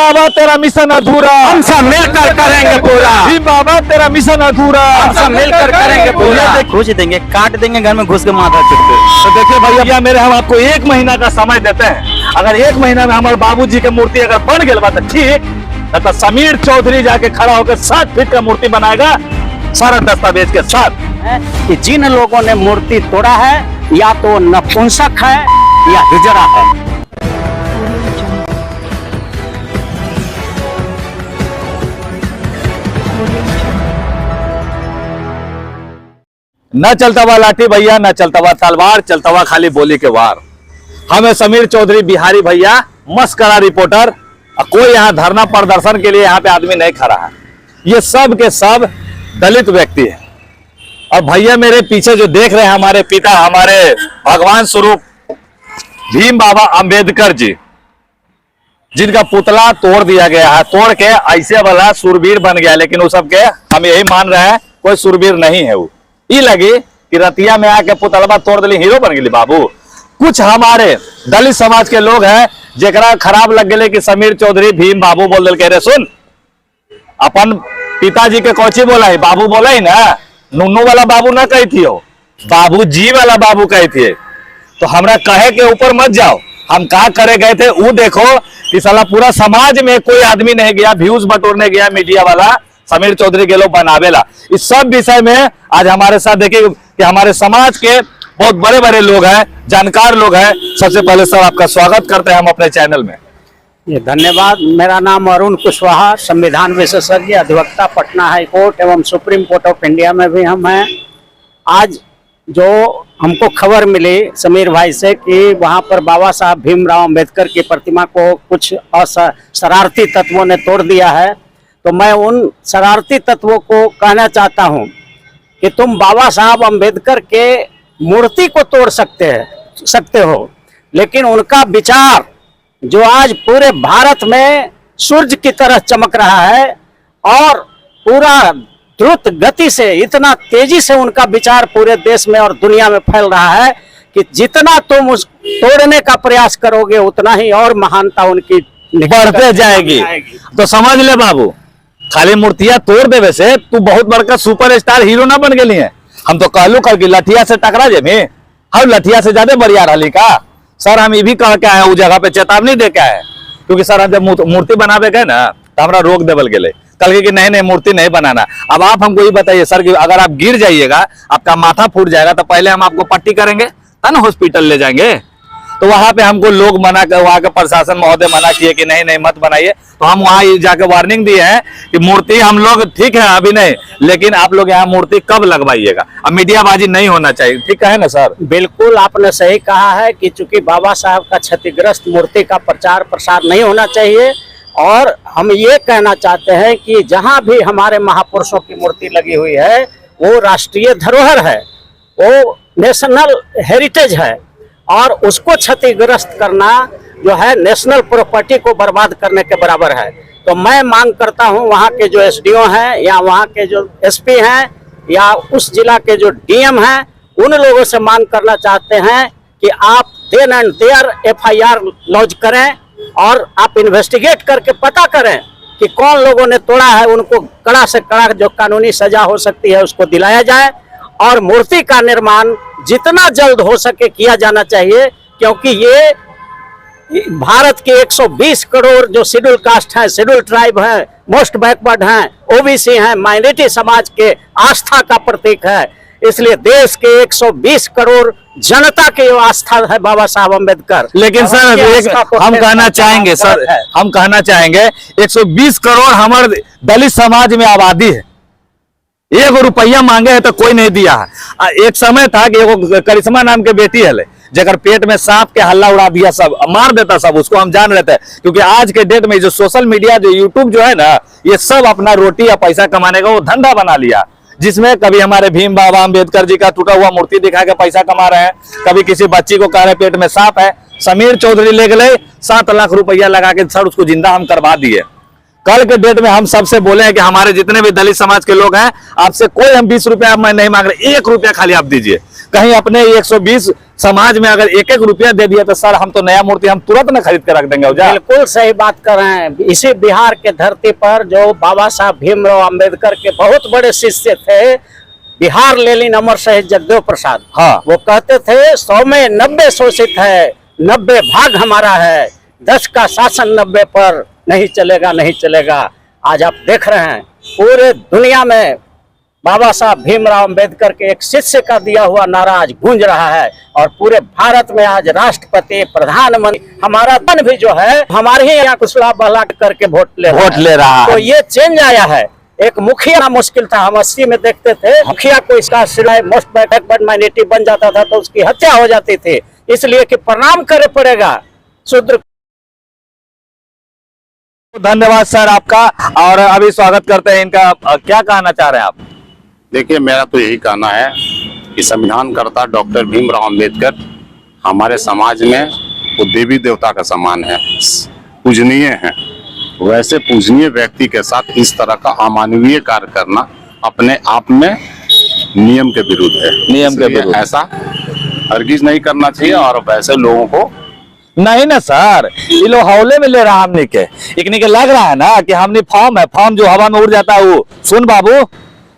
बाबा तेरा मिशन अधूरा, हम सब मिलकर करेंगे पूरा। भीम बाबा तेरा मिशन अधूरा, हम सब मिलकर करेंगे पूरा। घुस देंगे, काट देंगे, घर में घुस के माथा चुटके। तो देखिए भैया मेरे, हम आपको 1 महीना का समय देते हैं। अगर 1 महीना में हमारे बाबूजी के मूर्ति अगर बन गई बात ठीक, तो समीर चौधरी जाके खड़ा होकर 7 फीट का मूर्ति बनाएगा सारा दस्तावेज के साथ। कि जिन लोगों ने मूर्ति तोड़ा है या तो नपुंसक है या हिजड़ा है। न चलता हुआ लाठी भैया, न चलता हुआ तलवार, चलता हुआ खाली बोली के वार। हमें समीर चौधरी बिहारी भैया मस्करा रिपोर्टर, कोई यहाँ धरना प्रदर्शन के लिए यहाँ पे आदमी नहीं खड़ा है। ये सब के सब दलित व्यक्ति है। और भैया मेरे पीछे जो देख रहे हैं हमारे पिता, हमारे भगवान स्वरूप भीम बाबा अंबेडकर जी, जिनका पुतला तोड़ दिया गया है, तोड़ के ऐसे वाला सुरवीर बन गया। लेकिन वो सब के हम यही मान रहे हैं कोई सुरवीर नहीं है। वो ये लगी कि रतिया में आके पुतलवा तोड़ दिली, हीरो बन गई बाबू। कुछ हमारे दलित समाज के लोग हैं जेकरा खराब लग गए कि समीर चौधरी भीम बाबू बोल दिल। कह रहे सुन, अपन पिताजी के कौची बोला है, बाबू बोला ही ना, नुन्नू वाला बाबू ना कही थी, हो बाबू जी वाला बाबू कही थी। तो हमरा कहे के ऊपर मत जाओ। हम कहा करे गए थे वो देखो कि साला पूरा समाज में कोई आदमी नहीं गया, व्यूज बटोरने गया मीडिया वाला, समीर चौधरी के लोग बनावेला। इस सब विषय में आज हमारे साथ देखिए कि हमारे समाज के बहुत बड़े बड़े लोग हैं, जानकार लोग हैं। सबसे पहले सर आपका स्वागत करते हैं हम अपने चैनल में। ये धन्यवाद। मेरा नाम अरुण कुशवाहा, संविधान विशेषज्ञ, अधिवक्ता, पटना हाई कोर्ट एवं सुप्रीम कोर्ट ऑफ इंडिया में भी हम हैं। आज जो हमको खबर मिली समीर भाई से कि वहाँ पर बाबा साहब भीमराव अंबेडकर की प्रतिमा को कुछ शरारती तत्वों ने तोड़ दिया है, तो मैं उन शरारती तत्वों को कहना चाहता हूँ कि तुम बाबा साहब अंबेडकर के मूर्ति को तोड़ सकते हो, लेकिन उनका विचार जो आज पूरे भारत में सूर्य की तरह चमक रहा है और पूरा द्रुत गति से, इतना तेजी से उनका विचार पूरे देश में और दुनिया में फैल रहा है कि जितना तुम उस तोड़ने का प्रयास करोगे उतना ही और महानता उनकी बढ़ते जाएगी। तो समझ ले बाबू, खाली मूर्तियां तोड़ दे वैसे तू बहुत बड़का सुपरस्टार हीरो ना बन गई है। हम तो कहलू कर कि लठिया से टकरा जे में, हम लठिया से ज्यादा बढ़िया रही का। सर हम ये भी कह के आए उस जगह पे चेतावनी दे के आए, क्योंकि सर जब मूर्ति बनावे गए ना तो हमारा रोक देवल गए, कल कि नहीं मूर्ति नहीं बनाना। अब आप हमको ये बताइए सर कि अगर आप गिर जाइएगा, आपका माथा फूट जाएगा, तो पहले हम आपको पट्टी करेंगे तब ना हॉस्पिटल ले जाएंगे। तो वहां पे हमको लोग मना कर, वहां के प्रशासन महोदय मना किए कि नहीं मत बनाइए। तो हम वहां जाके वार्निंग दिए हैं कि मूर्ति हम लोग ठीक है अभी नहीं, लेकिन आप लोग यहाँ मूर्ति कब लगवाइएगा। अब मीडियाबाजी नहीं होना चाहिए, ठीक है ना सर? बिल्कुल आपने सही कहा है कि चूंकि बाबा साहब का क्षतिग्रस्त मूर्ति का प्रचार प्रसार नहीं होना चाहिए। और हम ये कहना चाहते हैं कि जहाँ भी हमारे महापुरुषों की मूर्ति लगी हुई है वो राष्ट्रीय धरोहर है, वो नेशनल हेरिटेज है, और उसको क्षतिग्रस्त करना जो है नेशनल प्रॉपर्टी को बर्बाद करने के बराबर है। तो मैं मांग करता हूं वहां के जो एसडीओ हैं या वहां के जो एसपी हैं या उस जिला के जो डीएम हैं, उन लोगों से मांग करना चाहते हैं कि आप then and there FIR launch करें और आप इन्वेस्टिगेट करके पता करें कि कौन लोगों ने तोड़ा है। उनको कड़ा से कड़ा जो कानूनी सजा हो सकती है उसको दिलाया जाए और मूर्ति का निर्माण जितना जल्द हो सके किया जाना चाहिए, क्योंकि ये भारत के 120 करोड़ जो शेड्यूल कास्ट हैं, शेड्यूल ट्राइब हैं, मोस्ट बैकवर्ड हैं, ओबीसी हैं, माइनॉरिटी समाज के आस्था का प्रतीक है। इसलिए देश के 120 करोड़ जनता की आस्था है बाबा साहब अंबेडकर। लेकिन सर हम कहना चाहेंगे सर, हम कहना चाहेंगे 120 करोड़ हमारे दलित समाज में आबादी है, 1 रुपया मांगे है तो कोई नहीं दिया है। एक समय था कि एगो करिश्मा नाम के बेटी है जगह पेट में सांप के हल्ला उड़ा दिया, सब मार देता सब, उसको हम जान रहे थे। क्योंकि आज के डेट में जो सोशल मीडिया जो यूट्यूब जो है ना, ये सब अपना रोटी या पैसा कमाने का वो धंधा बना लिया, जिसमें कभी हमारे भीम बाबा अंबेडकर जी का टूटा हुआ मूर्ति दिखा के पैसा कमा रहे हैं, कभी किसी बच्ची को कह रहे पेट में सांप है। समीर चौधरी ले गए 7 लाख रुपया लगा के सर उसको जिंदा हम करवा दिए। कल के डेट में हम सबसे बोले हैं कि हमारे जितने भी दलित समाज के लोग हैं, आपसे कोई हम 20 रुपया मैं नहीं मांग रहे, 1 रुपया खाली आप दीजिए। कहीं अपने 120 समाज में अगर 1-1 रुपया दे दिया तो सर हम तो नया मूर्ति हम तुरंत न खरीद के रख देंगे। बिल्कुल सही बात कर रहे हैं। इसी बिहार के धरती पर जो बाबा साहब भीमराव अंबेडकर के बहुत बड़े शिष्य थे, बिहार लेनिन अमर शहीद जगदेव प्रसाद, हाँ, वो कहते थे 100 में 90 शोषित है, 90 भाग हमारा है, 10 का शासन 90 पर नहीं चलेगा, नहीं चलेगा। आज आप देख रहे हैं पूरे दुनिया में बाबा साहब भीमराव अंबेडकर के एक शिष्य का दिया हुआ नारा आज गूंज रहा है, और पूरे भारत में आज राष्ट्रपति, प्रधानमंत्री, हमारा धन भी जो है हमारे ही यहाँ कुशला बहला करके वोट ले रहा है। तो ये चेंज आया है। एक मुखिया मुश्किल था, हम 80 में देखते थे मुखिया को इसका सिलाई मोस्ट बैकवर्ड माइनॉरिटी बन जाता था तो उसकी हत्या हो जाती थी, इसलिए कि प्रणाम करे पड़ेगा शूद्र। धन्यवाद सर आपका। और अभी स्वागत करते हैं इनका। क्या कहना चाह रहे हैं आप? देखिए, मेरा तो यही कहना है कि संविधानकर्ता डॉक्टर भीमराव अंबेडकर हमारे समाज में वो देवी देवता का समान है, पूजनीय है। वैसे पूजनीय व्यक्ति के साथ इस तरह का अमानवीय कार्य करना अपने आप में नियम के विरुद्ध है। नियम के विरुद्ध ऐसा हरगिज नहीं करना चाहिए। और वैसे लोगों को नहीं ना सर, ये लोग हौले में ले रहा हमने के, इकनी के लग रहा है ना कि हमने फॉर्म है, फॉर्म जो हवा में उड़ जाता है वो। सुन बाबू,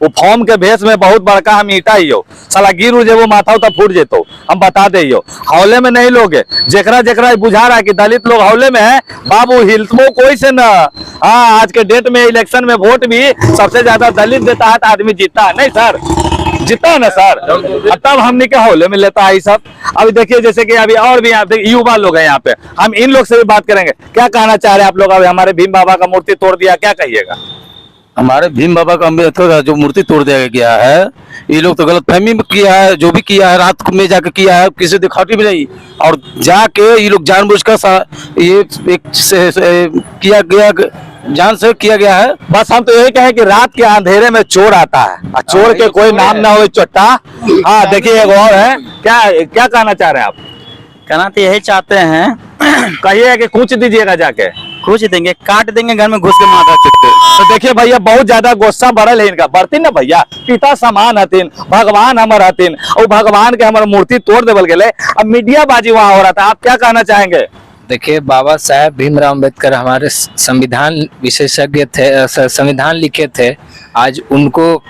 वो फॉर्म के भेष में बहुत बड़का हम ईटा ही हो, साला गिर उड़ वो माथा उठा फूट जेतो, हम बता दे हो। हौले में नहीं लोगे, जेकरा जेकरा बुझा रहा है कि दलित लोग हौले में है, बाबू हिलतो कोई से ना। हाँ, आज के डेट में इलेक्शन में वोट भी सबसे ज्यादा दलित देता है तो आदमी जीतता है, नहीं सर? जीतता है ना सर, तब हमने के हौले में लेता है सब। अभी देखिए जैसे कि अभी और भी यहाँ पे युवा लोग हैं, यहाँ पे हम इन लोग से भी बात करेंगे। क्या कहना चाह रहे हैं आप लोग? अभी हमारे भीम बाबा का मूर्ति तोड़ दिया, क्या कहिएगा? हमारे भीम बाबा का अम्बेडकर का जो मूर्ति तोड़ दिया गया है, ये लोग तो गलतफहमी में किया है, जो भी किया है रात में जाके किया है, किसी दिखाती भी नहीं, और जाके ये लोग जानबूझकर ये एक किया गया, जान से किया गया है। बस हम तो यही कहें कि रात के अंधेरे में चोर आता है और चोर के कोई नाम ना हो चोट्टा। हाँ देखिए, एक और है। क्या कहना चाह रहे हैं आप? कहना तो यही चाहते हैं, कहिए कि कूच दीजिएगा, जाके कुछ देंगे, काट देंगे, घर में घुस के माथा चुटके। तो देखिए भैया, बहुत ज्यादा गुस्सा बढ़ल है इनका। बढ़ती ना भैया, पिता समान हथिन, भगवान हमर हथिन, और भगवान के हमारे मूर्ति तोड़ देवल गए। अब मीडिया बाजी वहां हो रहा था, आप क्या कहना चाहेंगे? देखिए, बाबा साहेब भीमराव अंबेडकर हमारे संविधान विशेषज्ञ थे, संविधान लिखे थे। आज उनको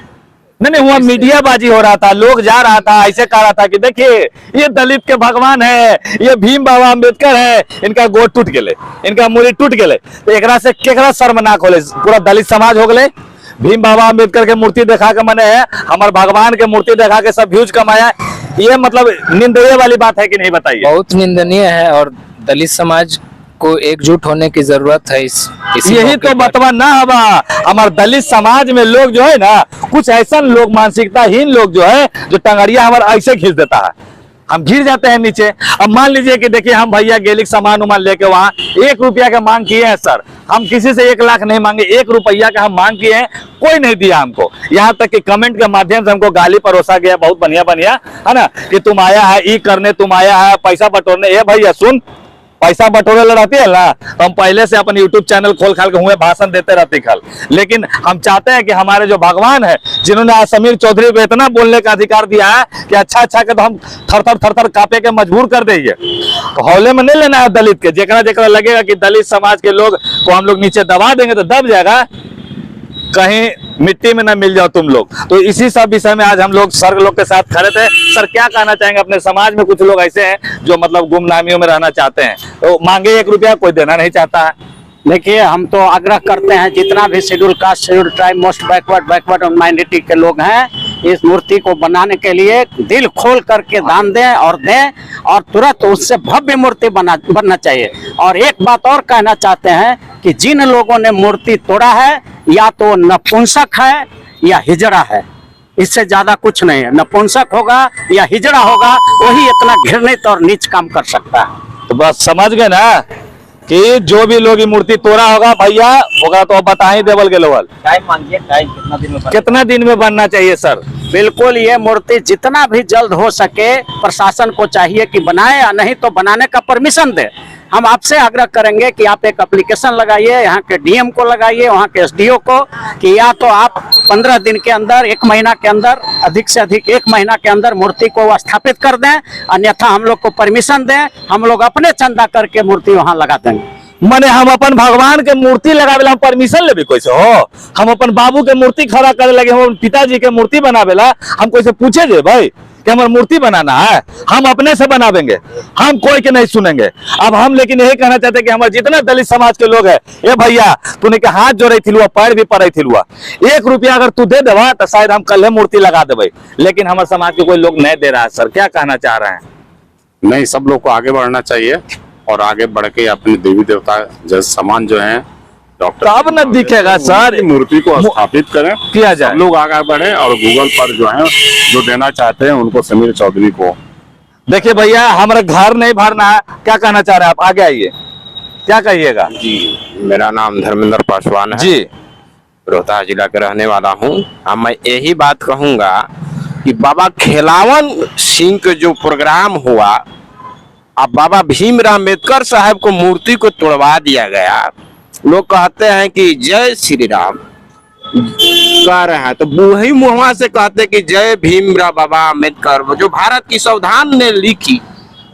नहीं, वहाँ मीडिया बाजी हो रहा था, लोग जा रहा था, ऐसे कह रहा था कि देखिए ये दलित के भगवान है, ये भीम बाबा अंबेडकर है, इनका गोड़ टूट गए, इनका मूर्ति टूट गए, तो एकरा से केकरा शर्मनाक होले? पूरा दलित समाज हो गए। भीम बाबा अंबेडकर के मूर्ति देखा के मने है, हमारे भगवान के मूर्ति देखा के सब व्यूज कमाया, ये मतलब निंदनीय वाली बात है कि नहीं, बताइए? बहुत निंदनीय है, और दलित समाज को एकजुट होने की जरूरत है। यही तो बतवा ना हवा। हमारे दलित समाज में लोग जो है ना, कुछ ऐसा लोग, मानसिकताहीन लोग जो है, जो टंगड़िया हमारा ऐसे खींच देता है, हम गिर जाते हैं नीचे। अब मान लीजिए कि देखिए हम भैया गेलिक सामान उमान लेके वहाँ 1 रुपया का मांग किए हैं सर, हम किसी से 1 लाख नहीं मांगे, 1 रुपया का हम मांग किए हैं, कोई नहीं दिया हमको। यहाँ तक कि कमेंट के माध्यम से हमको गाली परोसा गया, बहुत बढ़िया बढ़िया, है ना, कि तुम आया है ई करने, तुम आया है पैसा बटोरने। ये भैया सुन, पैसा बटोरे रहती है ना, तो हम पहले से अपन YouTube चैनल खोल खाल के हुए भाषण देते रहते कल। लेकिन हम चाहते हैं कि हमारे जो भगवान है, जिन्होंने आज समीर चौधरी को इतना बोलने का अधिकार दिया है कि अच्छा के तो हम थर थर कांपे के मजबूर कर देंगे। तो हौले में नहीं लेना है दलित के। जेकरा जेकरा लगेगा कि दलित समाज के लोग को हम लोग नीचे दबा देंगे तो दब जाएगा, कहीं मिट्टी में ना मिल जाओ तुम लोग। तो इसी सब विषय में आज हम लोग सर लोग के साथ खड़े थे। सर क्या कहना चाहेंगे? अपने समाज में कुछ लोग ऐसे हैं जो मतलब गुमनामियों में रहना चाहते हैं, तो मांगे 1 रुपया, कोई देना नहीं चाहता है। देखिए, हम तो आग्रह करते हैं जितना भी schedule caste, schedule tribe, most backward और माइनॉरिटी के लोग हैं, इस मूर्ति को बनाने के लिए दिल खोल करके दान दें, और तुरंत उससे भव्य मूर्ति बनना चाहिए। और एक बात और कहना चाहते हैं कि जिन लोगों ने मूर्ति तोड़ा है, या तो नपुंसक है या हिजड़ा है, इससे ज्यादा कुछ नहीं है। नपुंसक होगा या हिजड़ा होगा, वही इतना घृणित और नीच काम कर सकता है। तो बस समझ गए ना कि जो भी लोग ये मूर्ति तोड़ा होगा भैया होगा, तो बता ही देवल के लोग टाइम मांगिए, टाइम कितना दिन में बनना चाहिए सर? बिल्कुल, ये मूर्ति जितना भी जल्द हो सके प्रशासन को चाहिए कि बनाए, या नहीं तो बनाने का परमिशन दे। हम आपसे आग्रह करेंगे कि आप एक एप्लीकेशन लगाइए, यहाँ के डीएम को लगाइए, वहाँ के एसडीओ को, कि या तो आप 15 दिन के अंदर, 1 महीना के अंदर, अधिक से अधिक 1 महीना के अंदर मूर्ति को स्थापित कर दें, अन्यथा हम लोग को परमिशन दें, हम लोग अपने चंदा करके मूर्ति वहाँ लगा देंगे। मने हम अपन भगवान के मूर्ति लगावे ला हम परमिशन लेबे कैसे हो? हम अपन बाबू के मूर्ति खड़ा करे लगे, हम पिताजी के मूर्ति बनावे ला हम कैसे पूछे जे भाई कि हमारा मूर्ति बनाना है? हम अपने से बनावेंगे, हम कोई के नहीं सुनेंगे। अब हम लेकिन यही कहना चाहते हैं कि हमारे जितना दलित समाज के लोग है, ए भैया तूने के हाथ जोड़े थिलुआ, पैर भी पड़े थिलुआ, 1 रुपया अगर तू दे देवा तो शायद हम कल मूर्ति लगा देवे, लेकिन हमारे समाज के कोई लोग नहीं दे रहा है। सर क्या कहना चाह रहे हैं? नहीं, सब लोग को आगे बढ़ना चाहिए और आगे बढ़ के अपने देवी देवता जैसे समान जो है डॉक्टर तब न दिखेगा सर, की मूर्ति को स्थापित करें, किया जाए। सब लोग आगे बढ़े और गूगल पर जो है जो देना चाहते हैं उनको समीर चौधरी को। देखिए भैया हमारा घर नहीं भरना है, क्या कहना चाह रहे हैं आप? आगे आइए, क्या कहिएगा? जी, मेरा नाम धर्मेंद्र पासवान है जी, रोहतास जिला के रहने वाला हूँ। अब मैं यही बात कहूँगा कि बाबा खेलावन सिंह का जो प्रोग्राम हुआ, अब बाबा भीमराव अम्बेडकर साहब को मूर्ति को तोड़वा दिया गया। लोग कहते हैं कि जय श्री राम कह रहे हैं, तो वही मुहवा से कहते हैं कि जय भीमराव बाबा अम्बेडकर, जो भारत की संविधान ने लिखी।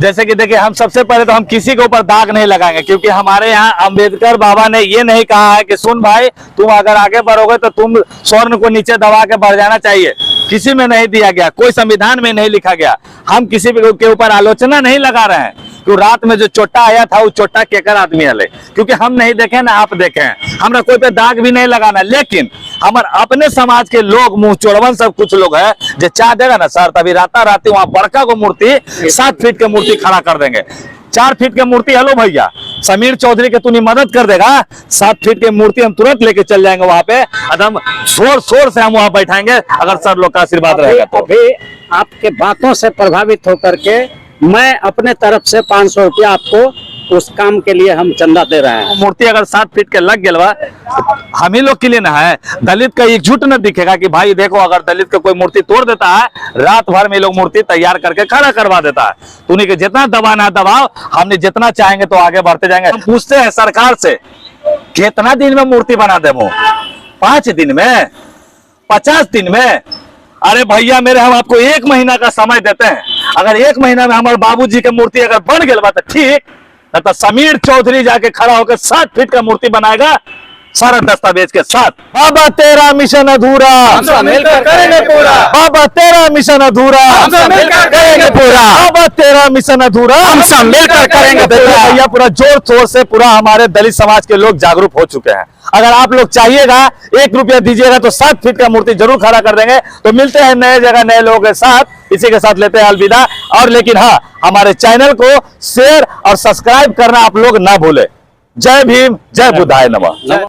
जैसे कि देखिए हम सबसे पहले तो हम किसी के ऊपर दाग नहीं लगाएंगे, क्योंकि हमारे यहाँ अंबेडकर बाबा ने ये नहीं कहा है कि सुन भाई तुम अगर आगे बढ़ोगे तो तुम स्वर्ण को नीचे दबा के बढ़ जाना चाहिए, किसी में नहीं दिया गया, कोई संविधान में नहीं लिखा गया। हम किसी के ऊपर आलोचना नहीं लगा रहे हैं कि रात में जो चोटा आया था वो चोटा केकर आदमी हले, क्योंकि हम नहीं देखे ना आप देखे हैं, हमरा कोई पे दाग भी नहीं लगाना। लेकिन हमारे अपने समाज के लोग मुंह चोरवन सब कुछ लोग है जो चाह देगा ना सर, तभी राता राती वहां बड़का को मूर्ति 7 फीट के मूर्ति खड़ा कर देंगे। 4 फीट के मूर्ति, हेलो भैया समीर चौधरी के तूने मदद कर देगा, 7 फीट की मूर्ति हम तुरंत लेके चल जाएंगे वहां पे, एकदम जोर शोर से हम वहां बैठाएंगे, अगर सर लोग का आशीर्वाद रहेगा तो। अभी आपके बातों से प्रभावित होकर के मैं अपने तरफ से 500 रुपया आपको उस काम के लिए हम चंदा दे रहे हैं। मूर्ति अगर 7 फीट के लग गया हम ही लोग के लिए ना है, दलित का एकजुट न दिखेगा कि भाई देखो अगर दलित का कोई मूर्ति तोड़ देता है, रात भर में लोग मूर्ति तैयार करके खड़ा करवा देता है। तो उन्हीं के जितना दबाना है दबाओ, हमने जितना चाहेंगे तो आगे बढ़ते जाएंगे। हम पूछते हैं सरकार से कितना दिन में मूर्ति बना दे, 5 दिन में, 50 दिन में? अरे भैया मेरे हम आपको 1 महीना का समय देते हैं, अगर 1 महीना में हमारे बाबूजी की मूर्ति अगर बन गया तो ठीक, तो समीर चौधरी जाके खड़ा होकर 7 फीट का मूर्ति बनाएगा सारा दस्तावेज के साथ। बाबा तेरा मिशन अधूरा हम सब मिलकर करेंगे पूरा, बाबा तेरा मिशन अधूरा हम सब मिलकर करेंगे पूरा, बाबा तेरा मिशन अधूरा हम सब मिलकर करेंगे पूरा। भैया पूरा जोर शोर से पूरा हमारे दलित समाज के लोग जागरूक हो चुके हैं। अगर आप लोग चाहिएगा 1 रुपया दीजिएगा तो 7 फीट का मूर्ति जरूर खड़ा कर देंगे। तो मिलते हैं नए जगह नए लोगों के साथ, इसी के साथ लेते हैं अलविदा। और लेकिन हाँ, हमारे चैनल को शेयर और सब्सक्राइब करना आप लोग ना भूले। जय भीम, जय बुद्धाय नमः।